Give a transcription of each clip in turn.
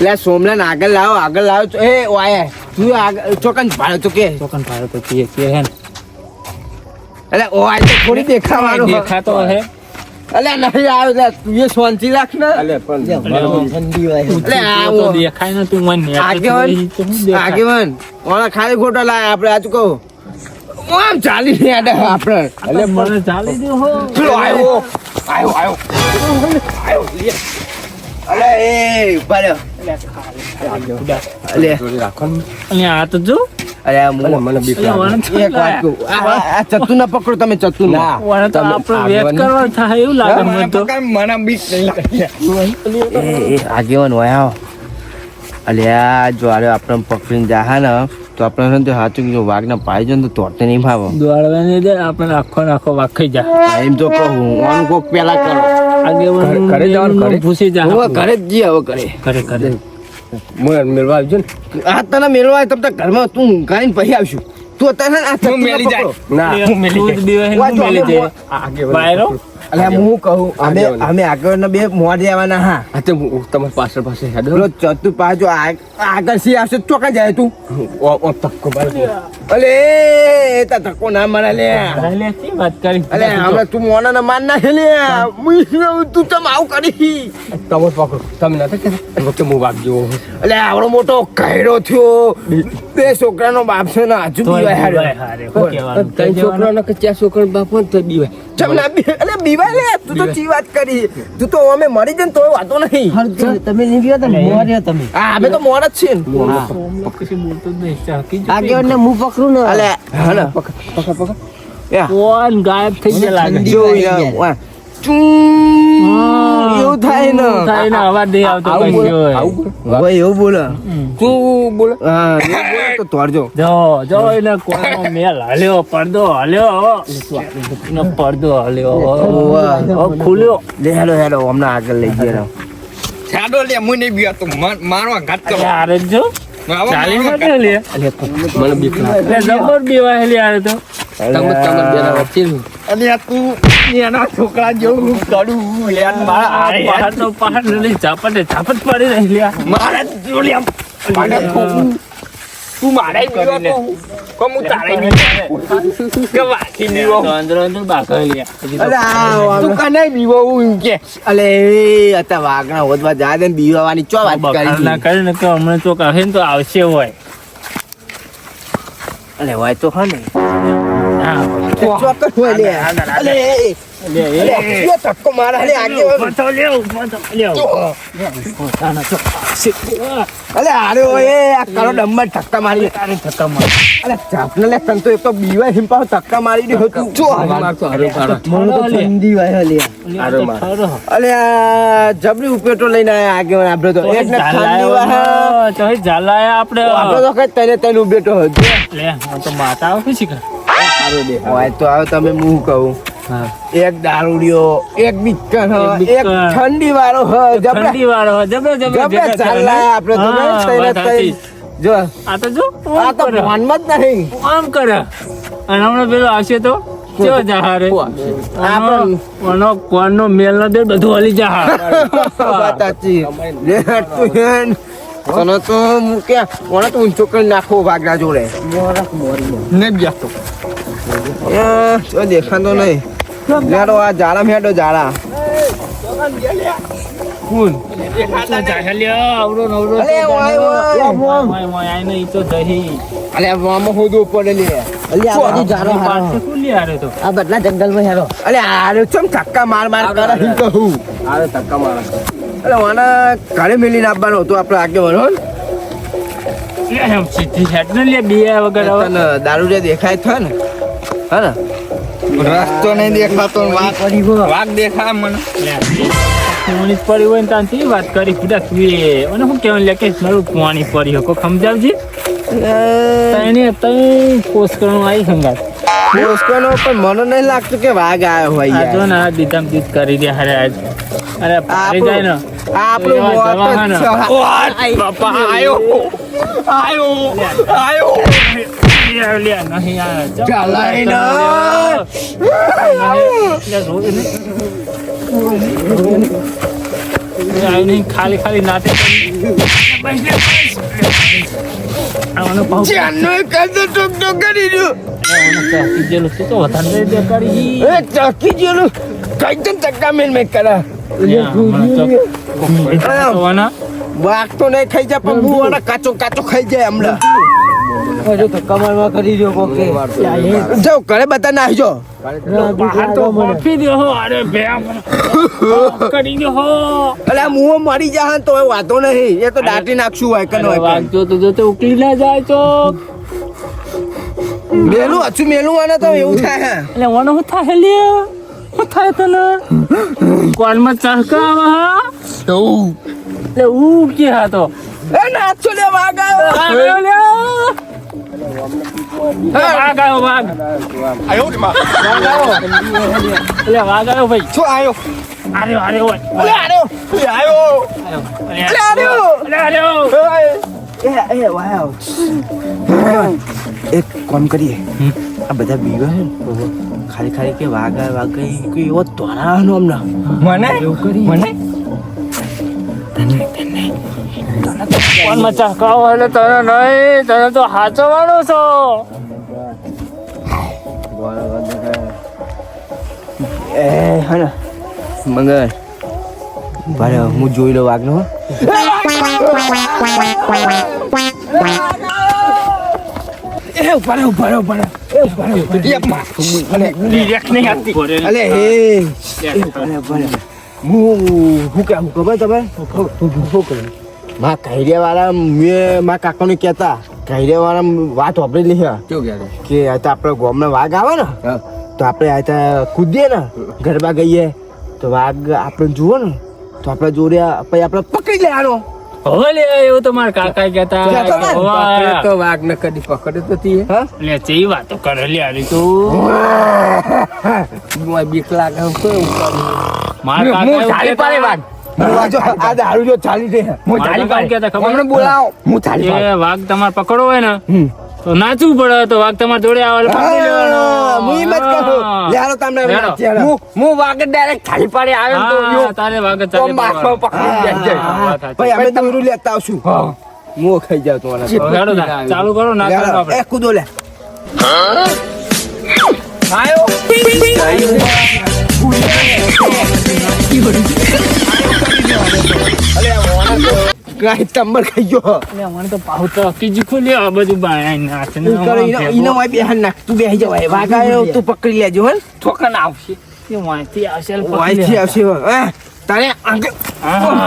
એટલે સોમલાન આગળ લાવો એ વાય તું આગળ ચોકન ભાડો તો કે હે એટલે ઓય તો થોડી દેખાવાનું દેખાતો હે અલે નહીં આવ્યો લે તું એ શાંતિ રાખ ને અલે પણ ઠંડી હોય એટલે આવો દેખાય ને તું મને આગેવાન ઓલા ખાલી ખોટો લાય આપણે આજ કહું આમ ચાલી ને આડે આપણે અલે મને ચાલી દે હો આવ્યો અલે એ ઉપર અલે આ તો જો અરે મને બીક લાગે એક વાત કહું આ ચત્તુ ના પકડો તમે ચત્તુ ના તો આપણે વેટ કરવા થાય એવું લાગે મને તો મને બીક નહીં લાગે એ આગેવાન હોય અલે આ જો આરે આપણે પકડીને જાહા ને તો આપણે તો હાચું જો વાઘના પાઈ જો તો તોડતે નહીં ભાવ દોડવાની દે આપણે આખો વાઘ ખાઈ જા એમ તો કહું ઓન કોક પેલા કરો આગેવાન ઘરે જવાનું ઘરે પૂછી જા હવે ઘરે જ જી હવે કરે મને મેળવા આવજો ને આ તને મેળવા તબ તક ઘરમાં તું ગાઈને પછી આવશું તું અત્યારે આ તું મેલી જાય ના હું મેલી જાય બાયરો અલે હું કહું અમે આગળ બે મોડ જવાના હા તો તમારી પાછળ પાસે હેડો ચતુ પાછો આગળ સી આવશે ચોકા જાય તું તક્કો અલે એ તો તક્કો ના મારે લે શી વાત કરી અલે હમણાં તું મોના ના માન ના લે તું તમ આવું કરી તમે પકડો તમે ના કે હું વાગજો અલે આવડો મોટો કહેરો થયો બે છોકરાનો બાપ છે ને હજુ બીવાય ત્રણ છોકરાનો કે ચાર છોકરાનો બાપ હોય તો બીવાય ચમના અલે બીવાય લે તું તો ચી વાત કરી તું તો અમે મરી જન તો વાતો નહીં તમે નહીં ગયો તમે મોર્યા તમે હા અમે તો મોર જ છે આગળ ને હું પકડું ને અલે હાલે પકડ કોણ ગાયબ થઈ ગયા લાગે જો એવું થાય ને અવાજ નહીં આવતો ભાઈ એવું બોલે તું બોલે હા એવું બોલે તો તોડજો જો એને કોનો મેલ હલ્યો પડદો હલ્યો ખુલ્યો હેલો હમણાં આગળ લઈ ગયા છાડો લે હું નહીં બીયા તું મારવા ઘાટ કરો યાર જો ચાલી માટે લે મને બીક લાગે જબર બીવા લે યાર તો તમે બેના વચ્ચે અને તું એના છોકરા જેવું કડું લે પહાડ તો પહાડ લઈ ઝાપટ પડી રહી લે મારે જોડ્યા તું મારે કોમ તારે કે વાકી દીવો અંદર બાકા લે તું કને બીવો હું કે અલે અતા વાગણા હોદવા જા દે બીવાવાની ચો વાત કરી ના કરે ને કે હમણાં તો કહે ને તો આવશે હોય અલે હોય તો હા ને હા ચોક્કસ હોય લે અલે લે એ તક્કો મારા લે આગે અલે આરે ઓય આ કાળો ડમ્બર ધક્કા મારી તારે ધક્કા માર અલે ચાપને લે તન તો એક તો બીવાય હિમ પાવ ધક્કા મારી દે હતું જો મારતો હારો મને તો ઠંડી વાય લે આરો માર અલે આ જબરી ઉપેટો લઈને આયા આગે આપણે તો એક ને ઠંડી વાહ તો ઝાલાયા આપણે તો કઈ તને ઉભેટો હતો લે હું તો માતા આવું શીખ હોય તો આવ તમે હું કહું એક દારૂડિયો એક બિક્કન એક ઠંડી વાળો ઠંડી વાળો જબરો ચાલાય આપણે તો જો આ તો જો આ તો ભણમાં જ નહીં આમ કરે અને હમણાં પેલો આવશે તો કેવો જહારે આપણો કોણનો મેલ ન દે બધું હલી જહા બતાચી લે તું હેન તને તો મૂક્યા મને તો ઊંચો કરી નાખો વાગડા જોડે ને બેસતો દેખાતો નહીં લેડો આ જાડા મેડો જાડા કોણ અલે મામો હોદો પડે લે અલ્યા આ બાજુ જારો હારો આ બદલા જંગલમાં હેરો અલે આરે ચમ ધક્કા માર કરે હું કહું આરે ધક્કા માર અલે વાના ઘરે મેલીને આપવાનો હતો આપણે આગે વળો દારૂ જે દેખાય છે ને હા ને રસ્તો નહીં દેખાતો વાઘ દેખાય મને પાણી પડી હોય ને ત્યાંથી વાત કરી કુડા અને હું કેવું લે કે મારું પાણી પડી હકો સમજાવજી તને પોસ્ટ કરવાનું આવી સંગાત પોસ્ટનો પણ મને નહીં લાગતું કે વાઘ આવ્યો હોય આ જો ને આ દીધામ દીધ કરી દે હારે આજ અરે પાડી જાય ને આપણું બાપા આયો લે નહીં આ ચાલાય ના આવ્યું નહીં ખાલી નાટક આવવાનો પાઉ ચાનો કાદો ટોક ટોક કરી રહ્યો ચાકી જેલું તો વધારે દેખાડી એ ચાકી જેલું કઈ તો ચક્કા મેલ મેં કરા વાઘ તો નહીં ખાઈ જાય પણ બુવાના કાચો કાચો ખાઈ જાય હમણાં હજુ તો કમરમાં કરી રહ્યો કોકે જાઓ ઘરે બધા નાહી જો બહાર તો માફી દો અરે બે કરી દો અલે આ મુંહ મરી જા તો એ વાતો નહીં એ તો દાટી નાખશું હોય કે નહીં વાઘ જોતો ઉકલી ના જાય તો મેલું અચું મેલું આને તો એવું થાય એટલે ઓનો હું થાય લે હું થાય તને કોલમાં ચહકાવા હા એટલે ઉ કે હા તો એ નાચો લે વાઘ આવ્યો વાઘ આવ્યો વાઘ આયો રે માં વાઘ આવ્યો ભાઈ શું આયો આર્યો અલે આયો એ વાવ એક કામ કરીએ આ બધા બીવા હે ખાલી ખાલી કે વાઘ કોઈ એવો તોરાનો હમણાં મને એવું કરી મને કોલમાં ચહકાવો એટલે તને નહીં તને તો હાચવાનો છો એ હા મંગળ ભારે હું જોઈ લો વાઘનો અલે હે હું કેમ ખબર તમે માં કાયરિયા વાળા મેં માં કાકાને કહેતા કાયરિયા વાળા વાત વાપરી લી કે આ તો આપણે ગામમાં વાઘ આવે ને તો આપણે આ કૂદીએ ને ગરબા ગઈએ તો વાઘ આપણે જુઓ ને તો આપણે જોડે પછી આપણે પકડી લેવાનો હવે લે એવું તો મારા કાકા કહેતા તો વાઘ ને કદી પકડે તો તી લે ચેવી વાતો કરે લે આલી તું બીક લાગે મારા કાકા આ દારૂ જો ચાલી દે બોલાવો હું ચાલી એ વાઘ તમારે પકડવો હોય ને તો નાચવું પડે તો વાઘ તમારે જોડે આવે પકડી લેવાનો હું વાઘ ડાયરેક્ટ ખાલી પાડે આવે તો તારે વાઘ ચાલે ભાઈ અમે દોરું લેતા આવશું હું ખાઈ જાવ તમારા ચાલુ કરો ના એ કૂદો લે ગાય તંબર ખાઈ ગયો મને તો પાહુ તો કીજી ખોલી આ બધું બાય નાચ ને ઈનો વાય બેહન નાખ તું બેહી જવાય વાગાયો તું પકડી લેજો હે ઠોકન આવશે એ વાંથી આવશે વાયથી આવશે તારે આગળ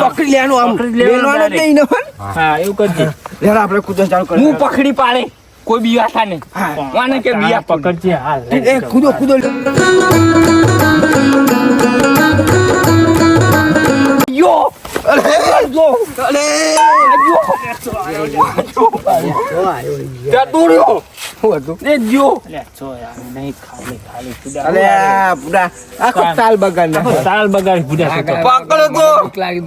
પકડી લેવાનું આમ બેલવાનો જ નહીં ને હા એવું કરજે લેર આપણે કૂદો ચાલુ કર હું પકડી પાડે કોઈ બીવા થા ને વાને કે બીયા પકડજે હાલ એ કૂદો યો અરે જો અરે દોડ્યો એ જો લે છો યાર નહીં ખાલી અરે પૂરા આખો તાલ બગાડ તાલ બગાડી પૂરા પકડો તો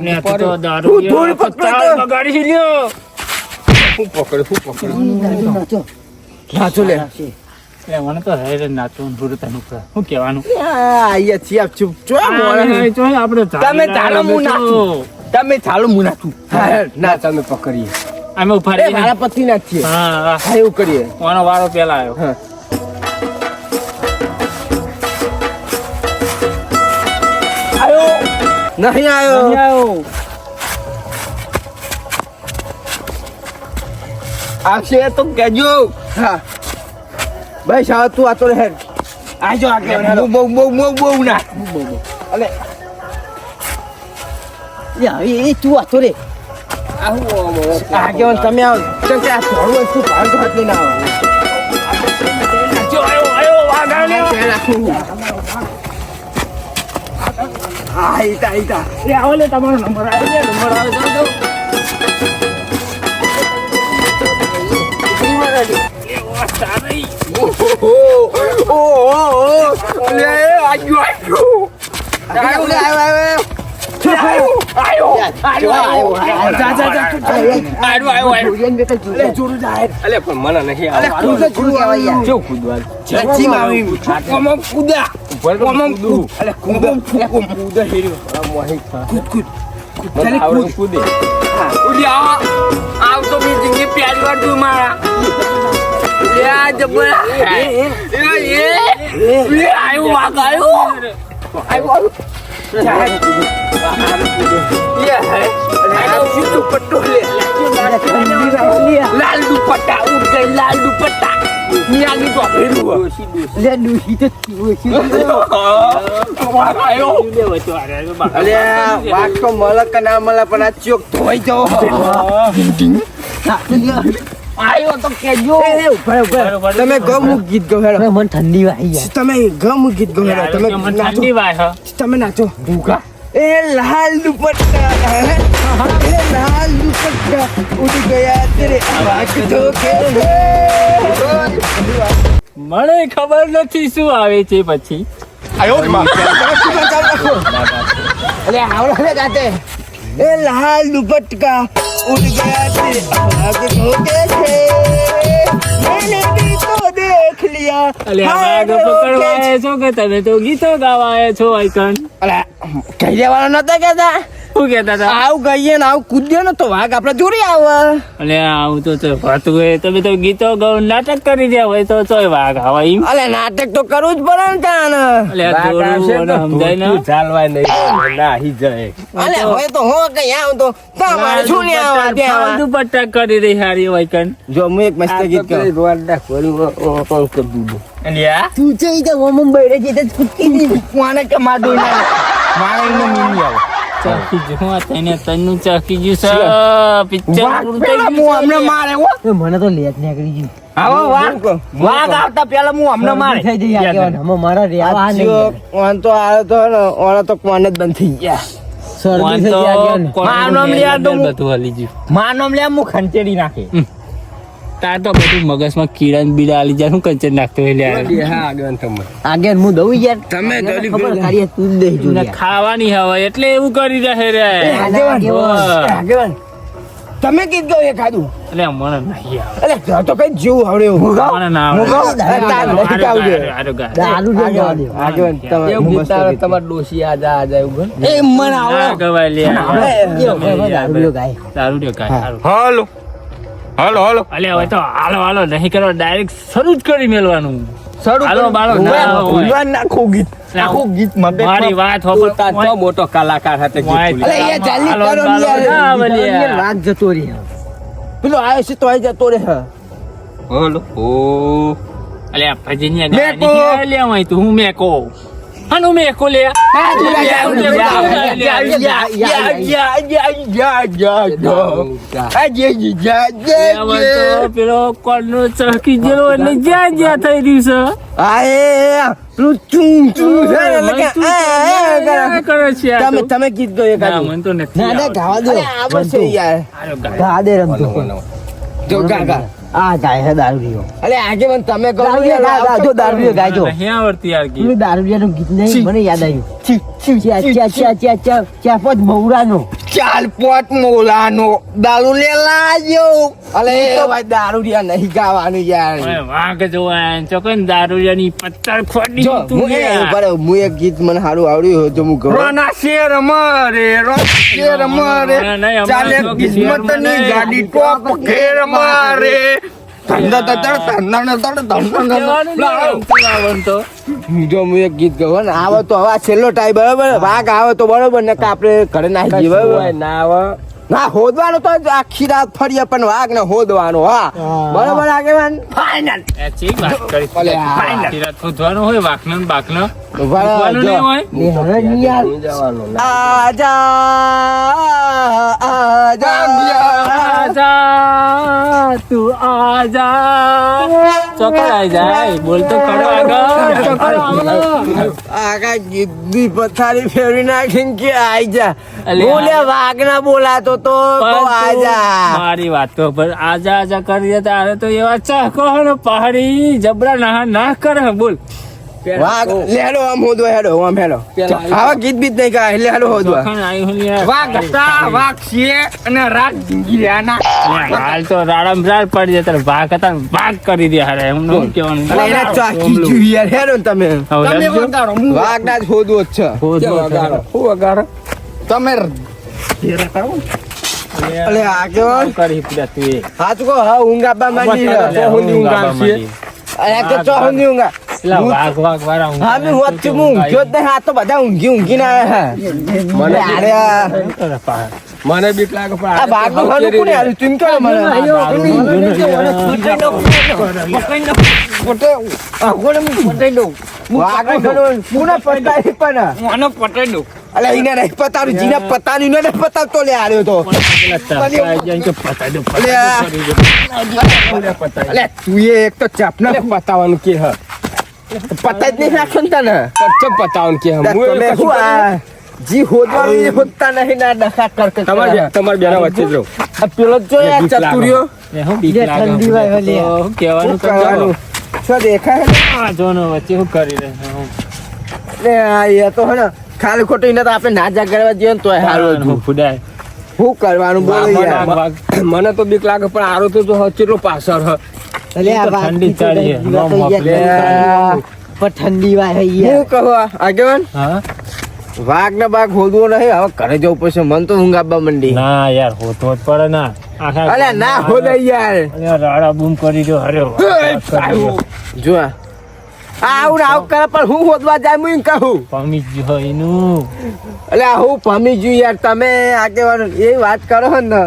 ને તો દારૂ ધૂળ પકડો તાલ બગાડી લ્યો હું પકડ નાચો લે લે મને તો હેરે નાચવાનું પૂરું તને શું કહેવાનું આયા છી આપ ચૂપ ચો મોરા જો આપણે તમે ચાલો હું નાચું ના તમે પકડીએ અમે ઉભા રહીને મારા પતિ નાખીએ હા હા એવું કરીએ ઓનો વારો પેલા આવ્યો નહીં આવ્યો આવશે તો કેજો હા બસ હવે તું આતો રહે આજો આગળ બહુ ના અલે એ તું આતો રે આગળ તમે આવો કેમ કે આ થોડું વસ્તુ ભાગ હાથ લઈને આવો જો આયો વાઘ આવ્યો હા ઈતા એ આવો લે તમારો નંબર આવે જાઓ ચાલે આવડે કૂદે ઉડી આવ તો મી જિંદગી પ્યારી વાર તું મારા યા જબર એ આયો વાગ આયો दुपट्टो ले लाल दुपट्टा उठ गई लाल दुपट्टा मियानी तो फेरू ले दूसी तो दूसी आयो अरे वाक को मलक का नाम मला पण चोक धोई जाओ आयो तो केजो તમે ગમ ગીત ગો હેડો મને ઠંડી વાઈ જાય તમે ગમ ગીત ગો હેડો તમે ઠંડી વાય તમે નાચો ભૂખા ए लाल दुपट्टा ए लाल दुपट्टा उड़ गया तेरे आवाज धोखे મને ખબર નથી શું આવે છે પછી अरे आवड़ा ले जाते ए लाल दुपट्टा उड़ गया तेरे आवाज धोखे थे मैंने भी तो देख लिया અલે આ પકડવા આવ્યા છો કે તમે તો ગીતો ગાવા આવ્યા છો આઈકન અરે કહી દેવાના નતા કેતા શું કહેતા હતા આવ ગઈએ ને આવ કૂદ્યો ને તો વાઘ આપણે જોડી આવે અલે આવું તો હતું હોય તમે તો ગીતો ગાવ નાટક કરી રહ્યા હોય તો ચોય વાઘ આવા એમ અલે નાટક તો કરવું જ પડે ને તાણ અલે આ જોડું અને સમજાય ને ચાલવાય નહીં નાહી જાય અલે હવે તો હો કઈ આવ તો તમારે શું ને આવા ત્યાં દુપટ્ટા કરી રહી હારી આઈકન જો હું એક મસ્ત ગીત કહું રોડા કરી અલ્યા તું ચઈ તો મુંબઈ રે જીતે કુટકી દી કોને કે માડું ના મારે એનો મીની આવે ચાકી જો આ તને તન્નું ચાકી જ્યું છે પિક્ચર પૂરું થઈ પેલા હું ગયું અમને મારે હો મને તો લેટ નીકળી ગઈ આવો વાઘ આવતા પેલા હું અમને મારે થઈ જઈ આગેવાન હમ મારા રેવા નહીં ઓન તો આ તો ને ઓન તો કોણ જ બંધ થઈ ગયા શરદી થઈ ગઈ આગેવાન માનો લ્યા તો બધું હલી ગયું માનો લ્યા હું ખંચેડી નાખી તાર તો બધું મગજમાં કીડા ને બીડા આલી જાય શું કંચર નાખતો હોય લ્યા હા આગળ તમે આગેવાન હું દઉં યાર તમે જલ્દી ખબર ભેગા. કાઢીએ તું જ દઈ જો ને ખાવાની હવે એટલે એવું કરી રહે રે આગેવાન તમે કીધ ગયો એ ખાધું એટલે મને નહીં આવે અરે તો કઈ જેવું આવડે એવું હું મને ના આવડે. દારૂ દે દારૂ આગેવાન તમે એવું મસ્ત ગીત આવે ગીત તમારે ડોશી આજા આજા એવું એ મને આવડે દારૂ ગાય દારૂ દે કાંઈ સારું. હાલો હાલો હાલો અલે હવે તો હાલો હાલો નહીં કરો ડાયરેક્ટ શરૂ જ કરી મેલવાનું સડું હાલો બાળો ના હોય. ભૂલવાન નાખું ગીત આખું ગીત મગજમાં. મારી વાત તાર હોપર તો મોટો કલાકાર હતો ગીત અલે એ જલ્દી હાલો, કરો બાળો યાર. ના આવે લ્યા. રાત જતો રહી પેલો આવ્યો છે તો આવી જતો રે હ. હાલો ઓ અલે આ ભજનિયા મેકો. ગાય લે હોય તું હું મેકો હાનું મેકો લે પેલો કોણનો ચહકી જેલો એટલે જ્યાં જ્યાં થઈ રહ્યું છે તમે ગીત ગયો એક ના, આદુ. મને તો નથી ના ના ગાવા દે અરે આવડશે યાર આવડતું. ગા દે રમતો જો ગા ગા. આ ગાય હે દારૂ અરે આજે મને તમે કહો દારૂ ગા જો દારૂ ગાય જો નહીં આવડતી યાર ગીત. તું દારૂ ગીત નહીં છી. મને યાદ આવ્યું ચા પોત મૌરાનો ચાલ પોટ મોલાનો દારૂ લે લાજો અલે ભાઈ દારૂ રિયા નહીં ગાવાનું યાર ઓય વાઘ જોવાય ચોકન દારૂડિયાની પત્તર ખોડી જો તું હું યાર. હું એક ગીત મને સારું આવડ્યું તો હું કહું રોના શેર મરે શેર મરે નહીં, નહીં, ચાલે અમારે તો કિસ્મતની શેર ગાડી ટોપ ઘેર મારે જો હું એક ગીત ગાઉં ને આવો તો હવે આ છેલ્લો ટાઈમ બરાબર વાઘ આવે તો બરોબર ને કે આપણે ઘરે નાખી જઈએ બરાબર ના આવે ના હોદવાનો તો આખી રાત ફરીએ પણ વાઘ ને હોદવાનો હા બરોબર આગેવાન ફાઈનલ એ ચી વાત કરી અલે આ. આખી રાત શોધવાનું હોય વાઘનો ને બાઘનો. બરાબર શોધવાનું જો. નહીં હોય ને હવે નહીં યાર નહીં જવાનું આજા આજા તું આજા ચોકડ આઈ જાય બોલતો ખરો આગળ આગા ગીતની પથારી ફેરવી નાખીને કે આઈ જા અલે બોલે વાઘ ના બોલાતો તો આજા મારી વાત તો પર આજા આજા કરી તારે તો એવા ચાકો ને પહાડી જબરા ના કરે બોલ વાઘ લેડો આમ હોદવા હેડો આમ હેડો આવા ગીત બીત નહીં ગાય લેડો હોદવા ચોખણ આઈ હું યાર. વાઘ હતા વાઘ છે અને રાત જિંદગી રહ્યા અલે હાલ તો રાડમ રાડ પડી જતા ભાગ હતા ને ભાગ કરી દે હારે હું શું કહેવાનું અને એના ચાકી જોઈ યાર હેડો ને તમે હવે તમે લખજો. વગાડો, વાઘ ના જ હોદવો જ છે હોદવો છે. હું વગાડો તમે ઘેરા કરો અલે આગેવાન કરી પૂરા તું એ હાચું કહો હા ઊંઘ આપવા માંડી એટલે હું ઊંઘ ઊંઘ આવશે આવવા અરે કે ચો હું ઊંઘ પેલા વાઘ વાળા ઊંઘ હા મેં હોત હું ઊંઘ્યો જ નહીં આ તો બધા ઊંઘી ના આવ્યા મને અરે આ મને બીક લાગે પણ આ બાગ નું ખાનું કોને આલ્યું તું કહો મને પોતે આ કોને હું પટાઈ દઉં બાગ નું ખાનું કોને પટાઈ પણ મને પટાઈ દઉં અલે ઈને નહીં પતાવ્યું જીને પતાવ્યું ઈને નહીં પતાવતો લે આર્યો તો અલે તું એ એક તો ચાપના પતાવાનું કે હ પતા જ નહીં નાખ્યો ને તને કચ્ચમ પતાવાનું કે તમે શું આ જી હોદવાનું એ હોદતા નહીં ના ડખા કરકે તમાર બેના વચ્ચે જ રહું આ પેલો જો આ બીક લાગે. ચતુર્યો હું બીક લાગે ઠંડી વાય ઓલી. હું કહેવાનું શું કરવાનું શું દેખાય આ જોનો વચ્ચે હું કરી રહે ને આ એ તો હે ને ખાલી ખોટું એને તો આપણે ના જાગરવા જઈએ ને તોય સારું હતું ફુડાય શું કરવાનું બોલો યાર મને તો બીક લાગે પણ આરો તો જો કેટલો પાછળ હ અલે આ તો વાત ઠંડી થી તો ચાલી છે. જીવા તો મોકલે. યાર પણ ઠંડી વાય હે યાર. હું કહો આગેવાન હા વાઘ ને બાઘ હોદવો નહીં હવે ઘરે જવું પડશે મને તો ઊંઘ આપવા મંડી ના યાર હોતો જ પડે ના આખા અલે ના હોદે યાર અરે રાડા બૂમ કરી દો અરે વાહ. જો આ આવું ને આવું કરે પણ હું હોદવા જાય હું એમ કહું પામી જ ગયો એનું એટલે આ હું પામી ગયું યાર તમે આગેવાન એ વાત કરો છો ને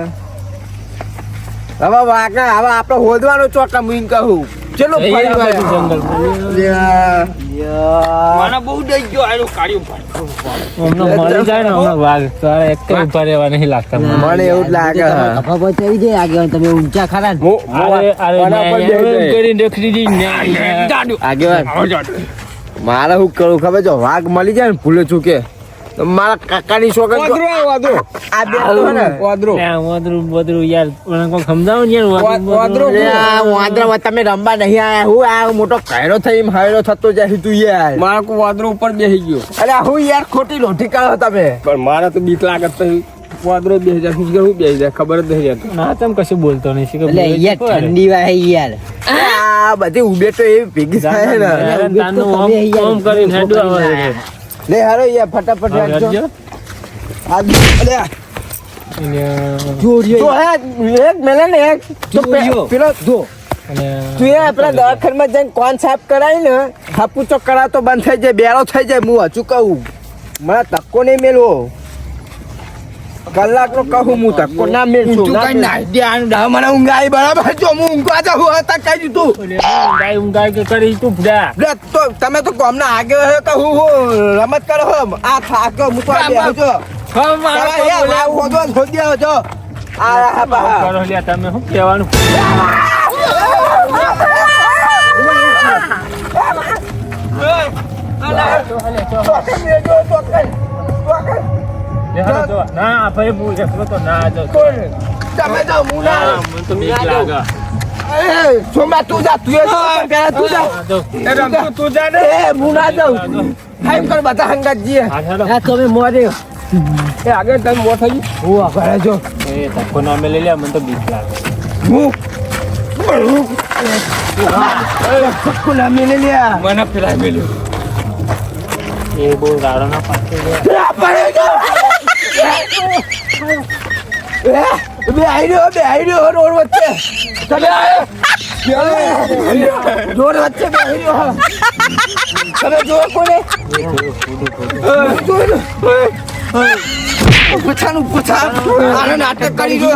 હવે વાઘ હવે આપણે હોદવાનો ચોટા હું એમ કહું ચલો એ ફરી આ વાર. બધું જંગલ યાર. મને બહુ દઈ ગયો આનું કાઢ્યું હમણાં મરી જાય ને હમણાં વાઘ તારે એક તો ઉભા રહેવા નહીં લાગતા મને એવું જ લાગે ખભા પર ચડી જાય આગળ તમે ઊંચા ખરા ને. અરે અરે આના પર ન્યાય બેસી જાય. કરીને દેખરી દી ન્યાય. આગેવાન મારે શું કરું ખબર જો વાઘ મળી જાય ને ભૂલે ચૂકે તો મારા કાકાની છોકરી આ બે તો હે ને ત્યાં વાંદરું બધરું યાર મને કોઈ સમજાવો ને યાર વાંદરું. અરે આ વાંદરામાં તમે રમવા નહીં આયા હું આ મોટો કાયરો થઈ હાયરો થતો જાય તું યાર મારા કો વાદરો ઉપર બેસી ગયો અરે હું યાર ખોટી લોઠી કાઢો તમે પણ મારા તો બીક લાગે તો વાદરો બેસી જાય શું હું બેસી જાય ખબર જ નહીં રહેતી ના તમે કશું બોલતો નહીં શીખો એટલે યાર ઠંડી વાય હે યાર. આ બધી ઉભે તો એવી ભેગી થાય ને ઓમ કરીને હેડું આવે લે હારો યાર ફટાફટ રાખજો આ અલે જોરિયો તો હે એક મેલે ને એક તો પેલો જો તું એ આપણા દવાખાનામાં જઈને કોણ સાફ કરાય ને હાપુચો કરાતો બંધ થઈ જાય બેરો થઈ જાય હું હજુ કહું મને ધક્કો નહીં મેલવો કલાકનો કહું હું ધક્કો ના મેળશું મને ઊંઘ આવી બરાબર જો હું ઊંઘવા જાઉં હતા કહી દીધું ઊંઘાય કે કરી તું ફુડા લે તો તમે તો ગામના આગે હે કે હું રમત કરો હો આ થાક હું તો આ બેહું છો કરો લ્યા તમે શું કહેવાનું ના ભાઈ પૂછે તો ના જો તમે તો મુના મને તો બીક લાગે સોમા તું જા તું પેલા તું જા તું જા ને એ મુના જાઉં ટાઈમ કર બધા હંગાત જીએ આ તમે મોરે એ આગળ તમે મોટ થઈ હું આગળ જો એ ધક્કો ના મેલે લ્યા મને તો બીક લાગે હું ના મિલે લ્યા મને પેલા મેલ્યું એ બહુ રાડો ના પાછો બે આઈડિયો રોડ વચ્ચે તમે રોડ વચ્ચે બે આઈડિયો તમે જો કોને પૂછા આનો નાટક કરી દો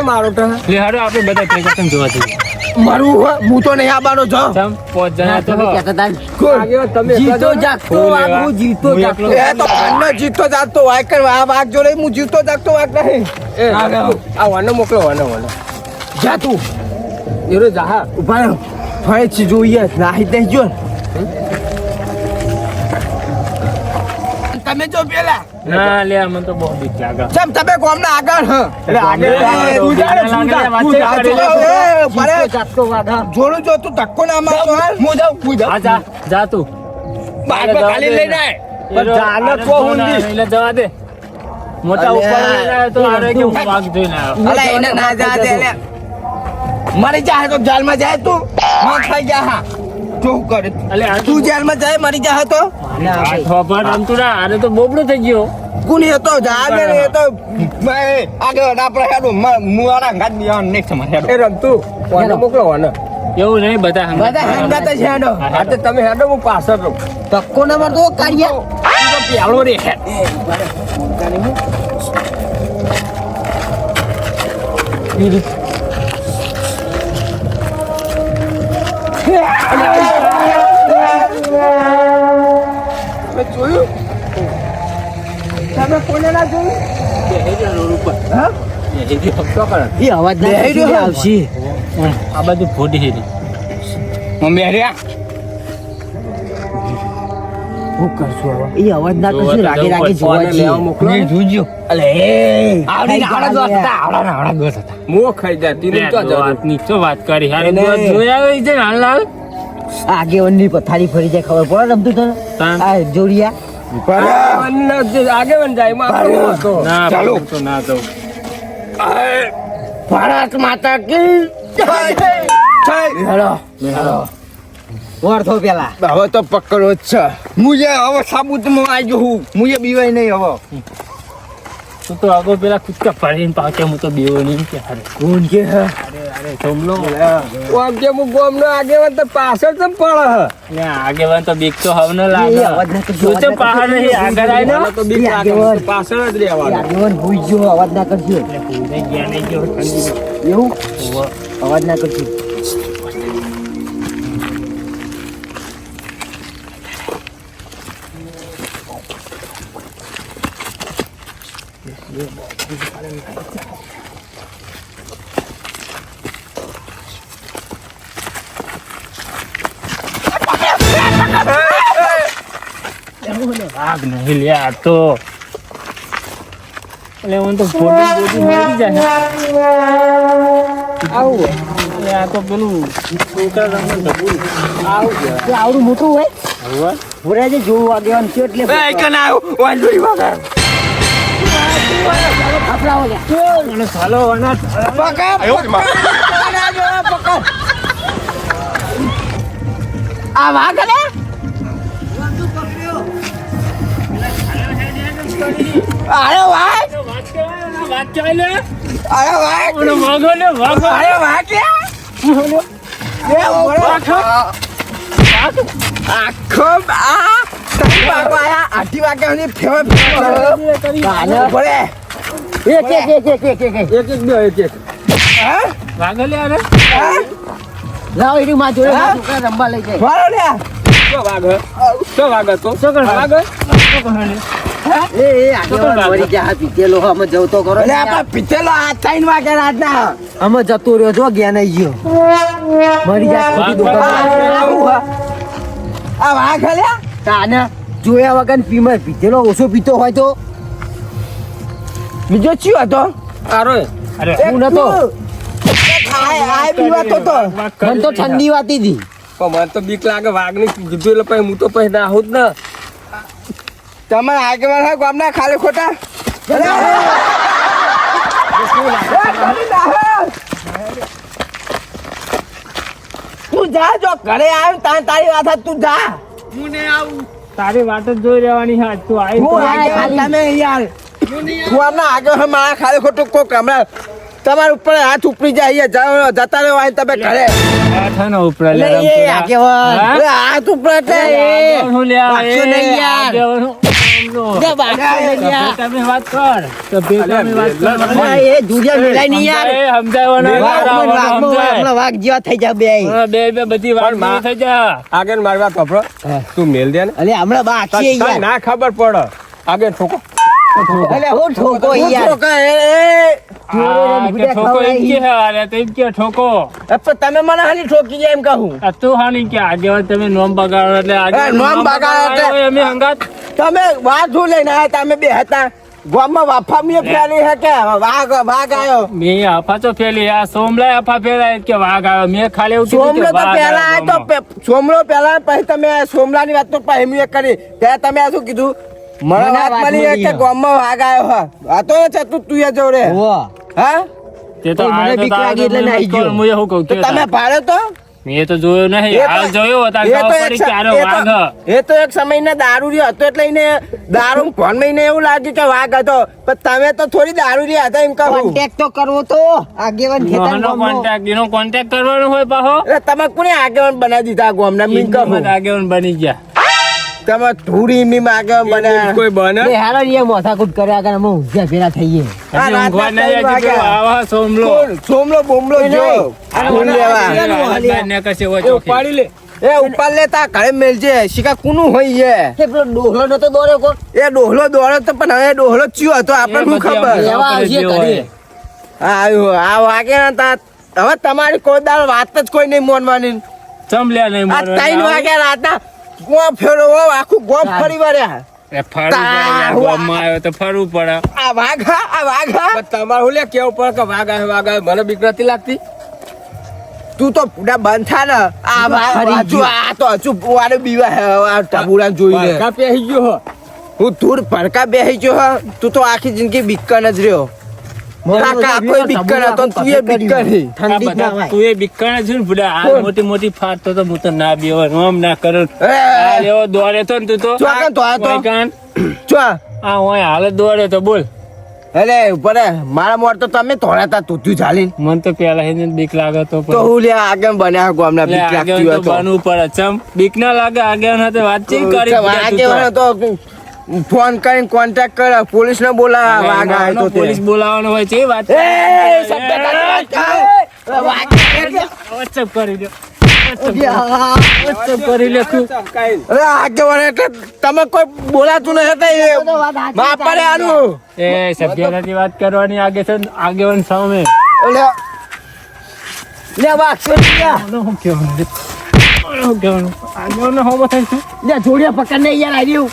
મારો તો લે હાડો આપણે બધા ભેગા થઈને જોવા જઈએ મારું હું તો નહીં આવવાનો છો તમ 5 જણા તો તમે કહેતા હતા તમે જીતો જાગતો હું જીતો હું જાગતો એ તો ભાનનો જીતતો જાગતો વાય કર આ વાઘ જોડે હું જીતતો જાગતો વાઘ નહીં આ વાનો મોકલો વાનો જા તું એરો જા ઉભા રહો ફરે છે જોઈએ નાહી દઈ જો તમે જો પેલા ના લે મને તો બહુ બીક લાગે ચમ તમે ગામના આગળ હ જાગતો વાઘા જોડું જો તું ધક્કો ના મારતો હું જાઉં હા જા જા તું ખાલી લઈને આય પણ જાને કો હુંડી. એટલે જવા દે મોટા અલ્યા. ઉપર લઈને આવ્યો તો આરે કે વાઘ જોઈને આવ્યો અલા એને ના જા દે લે મરી જાય તો જાલમાં જાય તું હું ખાઈ ગયા હા શું કરે અલે આ તું જેલમાં જાય મરી જા તો આ થોપા રમતુડા આરે તો બોબડો થઈ ગયો કોની હતો જાગે ને એ તો આગળ આપણે હેડો મુવારા ગાડ દીવા નેક્સ્ટ માં હેડો એ રમતું કોને મોકલો ને એવું નહીં બધા બધા હંગાત જ હેડો આ તો તમે હેડો હું પાછળ રહું ધક્કો નંબર તો કાઢ્યા પેલો રે મેં જોયું તમે કોને ના જોયું હા એ અવાજ ના બેહી રહ્યો. આવશે આ બાજુ ફોડી હેરી મમ્મી હર્યા હું કરશું હવે એ અવાજ ના કરશે રાગે રાગે જોવા કોને લેવા જઈએ મોકલો જોજો અલે આવડી આવડા દોસ્ત હતા, આવડા દોસ્ત હતા મુઓ ખાઈ જાય તીને તો વાતની તો વાત કરી હારે એને- જોયા હોય છે હાલ હાલ આગેવાનની પથારી ફરી જાય ખબર પડે રમતું તને તાન. આ જોડિયા આગેવાન જાય એમાં આપણો હતો. ના ચાલો. તો ના તો ભારત માતા કી જય હેલો વળતો પેલા હવે તો પકડો જ છે મુજે હવે સાબુતમાં આવી ગયો હું મુજે બીવાય નહીં હવે તું તો આગળ પેલા કૂદકા પાડીને પાકે હું તો બેવો નહીં કે હારે કોણ કે હે અરે જમલો આમ કે હું ગોમનો આગેવાન તો પાછળ તો પડે ને આગેવાન તો બીક તો હવે ન એ લાગે અવાજ ના કરજો, તું અવાજ તો ના પહાડ કરજો. નહીં આગળ આવીને મને તો બીક લાગે આગેવાન. પાછળ જ એ રહેવાનું આગેવાન ભૂઈ ગયો અવાજ ના કરજો એટલે ભૂલે ગયા નહીં ગયો ઠંડી એવું અવાજ ના કરજો ભાગ નહીં લે આ તો એટલે હું તો ફોડી બોડી મરી જાય આવું એટલે આ તો પેલું છોકરા રમણ ઢબુલ આવું તે આવડું મોટું હોય હવે ભોરા જે જોવું આગેવાન છે એટલે એ કન આવ્યો ઓન જોઈ વાગા આપણા ઓલ્યા મને ચાલો અને પકડ પકડ આ વાગ લે અરે વાગ વાત ચાલે અરે વાગ મને વાગો લે વાગો અરે વાગ લે એ આખો આ તઈ વાગો આયા આઠી વાગ્યાની ફેવર કાને પડે એક એક એક એક એક એક એક એક બે એક એક હા વાગો લે અરે લાવ એની માં જોડે મારા છોકરા રમવા લઈ જાય વાળો લે શું વાગે તો શું કરવા? વાગે એ આગેવાન મરી ગયા પીતેલો અમે જવતો કરો એટલે આપણે પીતેલો આ 3 વાગે રાતના અમે જતો રહ્યો જો ગયા નહીં ગયો મરી જાય ખોટી દુકાન આ વાઘ લ્યા કાને જોયા વગર પીમાં પીતેલો ઓછો પીતો હોય તો બીજો ચિયો હતો આરો અરે હું નતો આ બીવાતો તો મને તો ઠંડી વાતી હતી પણ મને તો બીક લાગે વાઘની કીધું એટલે પછી હું તો પછી ના હોત ને તમારા આગેવાન હોય ગામના ખાલી ખોટા તું જા જો ઘરે આવ્યો તારી વાત હતી, તું જા તારી વાત જ જોઈ રહેવાની હા તું આવી હું આગેવાન તમે યાર હું આમના આગળ મારા ખાલી ખોટું કોક હમણાં તમારા ઉપર હાથ ઉપડી જાય અહીંયા જતા રહ્યો આવીને તમે ઘરે છે ને ઉપર લે એટલે એ આગેવાન હા? અરે હાથ ઉપર એટલે બાકીઓ નહીં યાર. જે બાકીઓ નહીં યાર. તમે વાત કર તો ભેગાની વાત કર હા, એ જુડિયા મિલાય નહીં યાર સમજાવવાનો હમણાં વાઘ જેવા થઈ જાય બે બે બધી વાત પણ માં- થઈ જા આગળ મારી વાત વાપરો તું મેલ દે ને અલે હમણાં બાકી તને યાર ના ખબર પડે આગળ ઠોકો અલે હું ઠોકો હું યાર ઠોકા, એ હા, કે ઠોકો એમ કે અરે તો એમ કે ઠોકો પણ તમે મને હાલી ઠોકી જાય એમ કહું આ તું હાની કે આગેવાન તમે નોમ બગાડો એટલે હા, નોમ બગાડો એટલે- હોય અમે હંગાત તમે વાત શું લઈને આવ્યા તમે બે હતા ગામમાં વાફા મેં ફેરી હે કે વાઘ આવ્યો મેં આફા તો ફેલી આ સોમલાય આફા ફેલાય કે વાઘ આવ્યો મેં ખાલી એવું કીધું સોમલો કે તો વાઘ પહેલા આવ્યો આવ્યો તો સોમલો પહેલા પછી તમે સોમલાની વાત તો પછી મેં કરી ત્યારે તમે આ શું કીધું મને મને વાત વાત મળી મળી કે હે. ગામમાં વાઘ આવ્યો હા આ તો એ ચતું તું એ જોડે વાહ હા તે તો મને આયો તો બીક લાગી એટલે તારે નાહી તો ગયો. હું એવું કહું તો કે તમે ભાડે તો મેં તો જોયો નહીં એ તો- હાલ જોયો હતા એ તો ખબર એક પડી સ- કે આનો એ તો- વાઘ એ તો એક સમયના દારૂડિયો હતો એટલે એને દારૂ ફોનમાં એને એવું લાગ્યું કે વાઘ હતો પણ તમે તો થોડી દારૂડિયા હતા એમ કહું કોન્ટેક્ટ તો કરવો તો આગેવાન ખેતર એનો ગામનો. કોન્ટેક્ટ કરવાનો હોય પાહો એટલે તમે કોને આગેવાન બનાવી દીધા ગોમના મીન કહું ઇન્ડિયામાં જ આગેવાન બની ગયા તમે ધૂળી એમની આગેવાન બનાવ્યા કોઈ બને લે હાલો ને એ માથાકૂટ કર્યા કરે અમે ઊંઝા ભેરા થઈએ આ હજી ઊંઘવા રાતના નહીં ત્રણ હજી પેલો વાગ્યા. આવા સોમલો સોમલો બોમલો જો ફૂલ લેવા ને કશે હોય એ ચોખી. ઉપાડી લે એ ઉપર લેતા ઘરે મેલજે શિકા કુનું હોય એ પેલો ડોહલો નતો દોડ્યો કોક એ ડોહલો દોડ્યો તો પણ હવે ડોહલો ચિયો હતો આપણે શું ખબર લેવા આવશે ઘરે. હા આવ્યો આ વાગે ના તા હવે તમારી કોઈ દાળ વાત જ કોઈ નહીં મોનવાની ચમલ્યા નહીં આ મારવાના. 3 વાગ્યા રાતના ગોમ ફેરો આખું ગોમ ફરી વળ્યા એ ફરવું પડે યાર, ગામમાં આવ્યો તો ફરવું પડે આ વાઘા પણ તમારે હું લે કેવું પડે કે વાઘ આવે મને બીક નથી લાગતી તું તો પૂરા બંધ થા ને આ ફરી હજુ આ તો હજુ વારે બીવા હે, આ ટબુડા જોઈને વાઘા પહેરી ગયો હો. હું ધૂળ ભડકા બેહી ગયો હ તું તો આખી જિંદગી બીકન જ રહ્યો કાકા કોઈ બીકન હતો ને તું એ બીકન હી. આ ઠંડી જ ના બધા હોય તું એ બીકાણા છે ને બુડા આ કોણ? મોટી મોટી ફાટતો તો હું તો ના બેવો આમ ના કરું એ, આ લેવો દોડે તો ને તું તો ચોકન તો આ તો. ઓય કાન. ચો આ હોય હાલ દોડે તો બોલ અરે ઉપર મારા મોર તો તમે તોડાતા તૂટ્યું ચાલીને મને તો પેલા એને બીક લાગે તો તો હું લે આગળ બન્યા ગોમના લે, બીક લાગતી આગેવાન હોય તો તો બનવું પડે ચમ બીક ના લાગે આગેવાન હાથે વાતચીત કરી આગેવાનો તો ફોન કરીને કોન્ટેક્ટ કરે પોલીસ ને બોલાવે વાઘ આવે તો તે. પોલીસ બોલાવવાનો હોય છે એ વાત એ, શબ્દ કાઢી વાત કર. વાઘ આવે છે. વોટ્સઅપ કરી દો વોટ્સઅપ કરી લેખું કાંઈ અરે આગેવાનો એટલે તમે કોઈ બોલાતું નહીં હતા એ માપરે આનું એ સભ્યતાથી વાત કરવાની આગે છે ને આગેવાન સામે એટલે લે વાઘ છોડી શું કહેવાનું? શું કહેવાનું? આગેવાનને હોમો થાય છે? લે જોડિયા પકડ ને યાર આવ્યું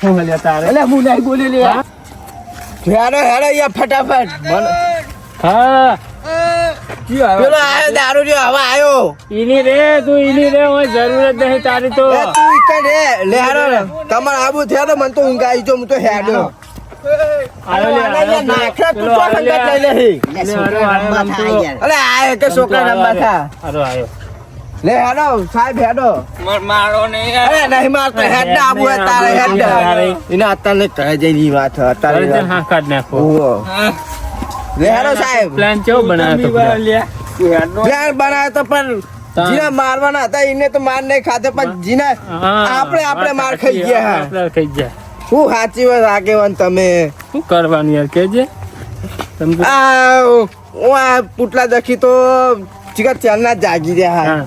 શું હલ્યા તારે? એટલે હું નહીં બોલી લે હેડો હેડો યા ફટાફટ હા પેલો આયો દારૂ જો હવે આયો ઈની રે તું ઈની રે હોય જરૂર જ નહીં તારી તો એ તું ઈકન રે લે હેડો તમારે આબુ થયો તો મને તો ઊંઘ આવી જો હું તો હેડો આયો લે, આયો તું. નાખ્યા તું પેલો તો આયો લે. હંગાત લઈ લે લે છોકરા રમવા થાય યાર અરે આયો કે છોકરા રમવા થા આયો આયો લે હેડો સાહેબ હેડો મારો નહીં અરે નહીં મારતો હેડ ના આબુ હે તારે હેડ એને અત્યારે કહે જઈ ની વાત ઘરે અત્યારે જઈને હા કાઢ નાખો ઓહો. લે હેડો સાહેબ પ્લાન કેવો બનાવ્યો તો પેલા? પ્લાન બનાવ્યો તો પણ જીના મારવાના હતા એને તો માર નહીં ખાતે પણ જીના હા, આપણે માર ખાઈ ગયા આપણે ખાઈ ગયા હું સાચી વાત આગેવાન તમે શું કરવાનું યાર કેજે તમે આ પુટલા દખી તો ચીકા ચાલના જાગી રહ્યા હા.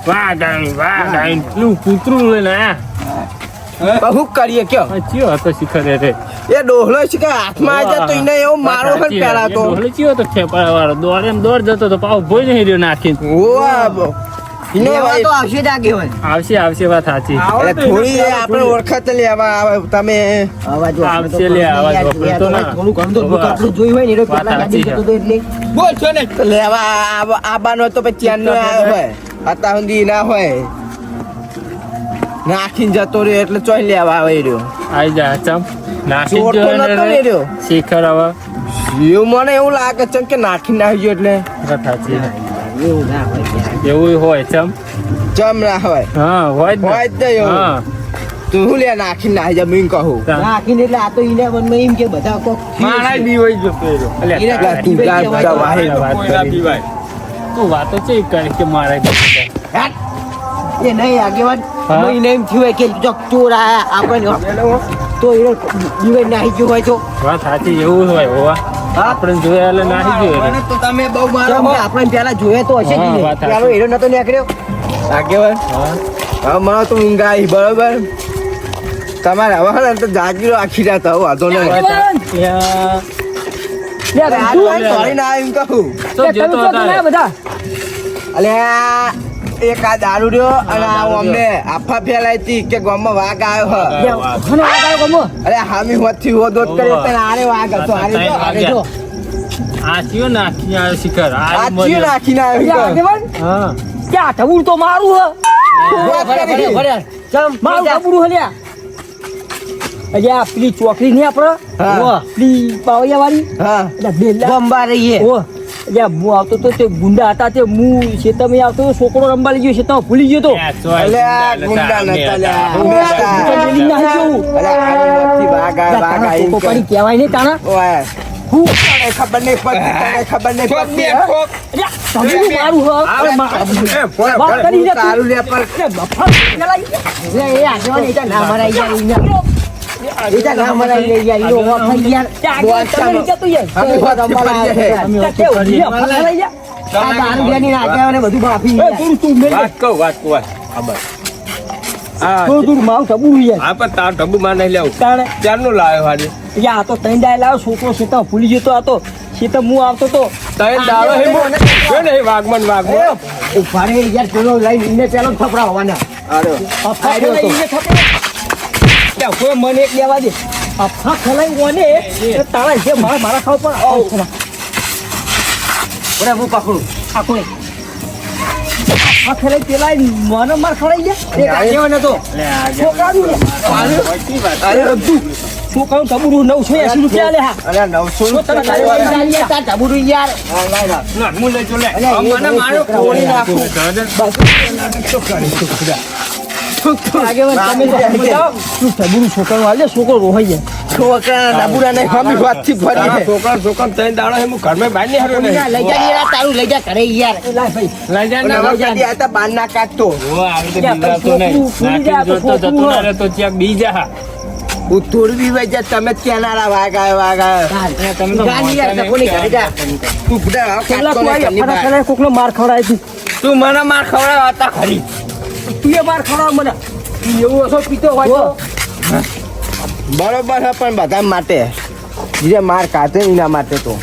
વાહ ગાય પેલું કૂતરું લઈને આયા બહુ કરીએ કયો આ ચિયો હતો શિખર રે એ ડોહલો છે કે હાથમાં આવી જાય તો એને એવો મારો હન પેલા તો ડોહલો ચિયો તો ઠેપાળા વાળો દોડે એમ દોડ જતો તો પાવ ભોય નહીં રહ્યો નાખીને ઓવા ઇનો લેવા તો આવશે જ આગેવાન આવશે વાત સાચી એટલે થોડી આપણે ઓળખાત લેવા આવે તમે અવાજ આવશે લે, અવાજ વાપરતો તો ના. થોડું ઘણું તો દુઃખ આપણું જોયું હોય ને એટલે વાત પેલા ગાડી સાચી જતો હતો એટલે બોલ છો ને તો લેવા આબાનો તો પછી ચેન નો આવ્યો હોય અત્યાર સુધી ના હોય નાખીને જતો રહ્યો એટલે ચોઈ લેવા આવે રહ્યો આઈ જા ચમ નાખી ચોર તો નતો ને રહ્યો. શિખર હવે એવું મને એવું લાગે છે કે નાખીને આવી ગયો એટલે વાત સાચી એવું ના હોય યાર. એવું હોય ચમ જમ ના હોય હા હોય જ ને. હોય જ નહીં એવું. હા તું શું લે નાખીને આવી જા મીન કહું નાખીને એટલે આ તો ઈને મનમાં એમ કે બધા કોક મારા બી હોય જો પેલો અલ્યા, ઈને તારે તું જા જા વાહે વાત કોઈના કરી. બી ભાઈ તું વાતો છે કરી કે મારા બધા. એ નહીં આગેવાન હા? મહિને એમ થયું હોય કે જો ચોર આયા આપણને તો એ દીવાઈ નાહી ગયો હોય તો વાત સાચી એવું હોય હોવા આપણે જોયા એટલે નાહી ગયો મને તો તમે બહુ મારો કેમ કે આપણે પેલા જોયે તો હશે જ હા, ને વાત સાચી. પેલો હીરો નતો નીકળ્યો આગેવાન હા હવે મને તો ઊંઘ આવી બરોબર તમારે હવે ને તો જાગીરો આખી રાત હવે વાંધો નહીં ત્યાં લે આ તું તો સોરી ના એમ કહું તો જતો હતા બધા અલ્યા એક આ દારૂ રહ્યો અને આ અમને આફા ફેલાઈ હતી કે ગામમાં વાઘ આવ્યો હ ઘણો આગળ ગમો અરે હામી હોતથી હોદોત કર્યો પણ આરે વાઘ હતો આરે જો આરે જો આ ચિયો નાખી આવ્યો શિખર આ આ ચિયો નાખીને આવ્યો આગેવાન હા ક્યાં ઢબુર તો મારું વાત કરી. મારું ઢબુર હલ્યા અલ્યા પેલી ચોકડી નહીં હા. આપણે પેલી પાવડિયા વાળી હા એટલે બેલા ગંબા રહીએ એટલે હું આવતો તો તે ગુંડા હતા તે હું ખેતરમાં આવતો તો છોકરો રમવા લઈ ગયો ખેતરમાં ભૂલી ગયો તો અલે આ ગુંડા નતા લે અમે હતા. બોલી ના ગયો અલે આની નથી વાગા એમ કે. કોપાની કહેવાય નહીં તાણા ઓય હું તને ખબર નહીં પડતી તને ખબર નહીં પડતી હે? તમે મારું હ વાત કરી લે તું. તારું લે પર અરે બાપા પેલા એ આગેવાન એ ના મરાઈ યાર એ ના મરાઈ યાર ઈ વાત થઈ યાર તમે નીચે તો યાર અમે વાત પડી છે. આ દારૂ બેની આગેવાને બધું માફી તું વાત કહું ખબર હા તું માવ સબુ યાર હા પણ તાર ઢબુ માં નહીં લેવું તાણે ક્યારનું લાવ્યો આજે યા આ તો ત્રણ દાય લાવ છોકરો શેતા ભૂલી જતો આ તો શેતા હું આવતો તો તઈ દાડો હે જો ને વાગમન ઉભા રે યાર પેલો લઈને પેલો થપડા હોવાના અફા લઈને થપડા કોઈ મને એક લેવા દે અફા ખલાઈ કોને તારા જે મારા ખાવ પણ ઓરે હું પકડું આખો અફા ખલાઈ પેલા મને માર ખડાઈ ગયા એક આગેવાન હતો છોકરાનું અરે બધું છોકરાનું તબુરું 980 રૂપિયા લે હા અલે 900 યાર ના હું લઈ ચલે મને મારો કોણી નાખું આગેવાન તમે જાઓ તું તબુરું છોકરાનું હાલે છોકરો રોહાઈ જાય છોકરા નબુરા નહીં હમી વાતથી ફરી છે. છોકરા તઈ દાડો હે હું ઘરમાં બહાર નહીં હાર્યો નહીં લઈ જા યાર તારું લઈ જા ઘરે યાર લાય ભાઈ લઈ જા અને ને હવે કદી આ તો બહારના કાઢતો હું થોડી બી વઈ જા તમે જ કહેનારા વાગાય ગાડી યાર સકોની ઘરે જા તું બધા આવ પેલા કાઢતો તું નહીં આવી ઘરની બહાર. કોકનો માર ખવડાય તું તું મને માર ખવડાવ હતા ખરી તું એ માર ખવડાવ મને તું એવું ઓછો પીતો હોય તો બરોબર છે પણ બધા માટે જે માર કાઢે એના માટે તો